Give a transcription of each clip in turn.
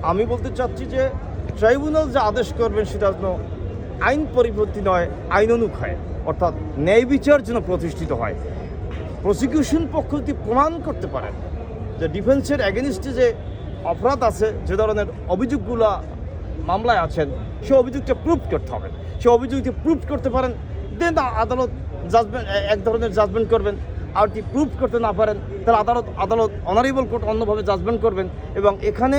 আমি বলতে চাচ্ছি যে ট্রাইব্যুনাল যে আদেশ করবেন সেটা যেন আইন পরিপন্থী নয়, আইনানুগ হয়, অর্থাৎ ন্যায় বিচার যেন প্রতিষ্ঠিত হয়। প্রসিকিউশন পক্ষ যদি প্রমাণ করতে পারেন যে ডিফেন্সের এগেনিস্টে যে অপরাধ আছে, যে ধরনের অভিযোগগুলো মামলায় আছেন, সে অভিযোগটা প্রুভ করতে হবে। সে অভিযোগ যদি প্রুভ করতে পারেন দেন আদালত জাজমেন্ট এক ধরনের জাজমেন্ট করবেন। আর যদি প্রুভ করতে না পারেন তাহলে আদালত অনারেবল কোর্ট অন্যভাবে জাজমেন্ট করবেন। এবং এখানে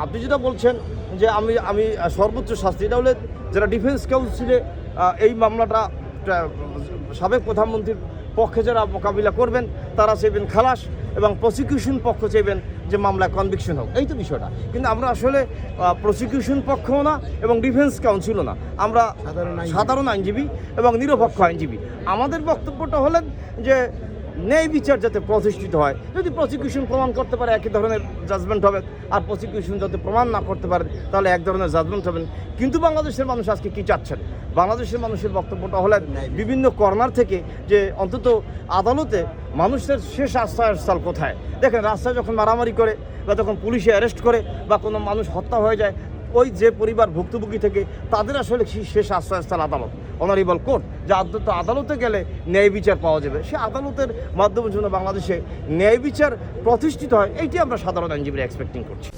আপনি যেটা বলছেন যে আমি সর্বোচ্চ শাস্তি, এটা হলে যারা ডিফেন্স কাউন্সিলে এই মামলাটা সাবেক প্রধানমন্ত্রীর পক্ষে যারা মোকাবিলা করবেন তারা চাইবেন খালাস, এবং প্রসিকিউশন পক্ষ চাইবেন যে মামলা কনভিকশন হোক। এই তো বিষয়টা। কিন্তু আমরা আসলে প্রসিকিউশন পক্ষও না এবং ডিফেন্স কাউন্সিলও না, আমরা সাধারণ আইনজীবী এবং নিরপেক্ষ আইনজীবী। আমাদের বক্তব্যটা হলেন যে ন্যায় বিচার যাতে প্রতিষ্ঠিত হয়। যদি প্রসিকিউশন প্রমাণ করতে পারে একই ধরনের জাজমেন্ট হবে, আর প্রসিকিউশন যাতে প্রমাণ না করতে পারে তাহলে এক ধরনের জাজমেন্ট হবেন। কিন্তু বাংলাদেশের মানুষ আজকে কী চাচ্ছেন? বাংলাদেশের মানুষের বক্তব্যটা হলেন বিভিন্ন কর্নার থেকে যে অন্তত আদালতে মানুষের শেষ আশ্রয়স্থল কোথায়। দেখেন, রাস্তায় যখন মারামারি করে বা যখন পুলিশে অ্যারেস্ট করে বা কোনো মানুষ হত্যা হয়ে যায়, ওই যে পরিবার ভুক্তভোগী থেকে তাদের আসলে শেষ আশ্রয়স্থল আদালত, অনারেবল কোর্ট। যে আদালতে গেলে ন্যায় বিচার পাওয়া যাবে, সে আদালতের মাধ্যমে জন্য বাংলাদেশে ন্যায় বিচার প্রতিষ্ঠিত হয়, এইটি আমরা সাধারণ আইনজীবীরা এক্সপেক্টিং করছি।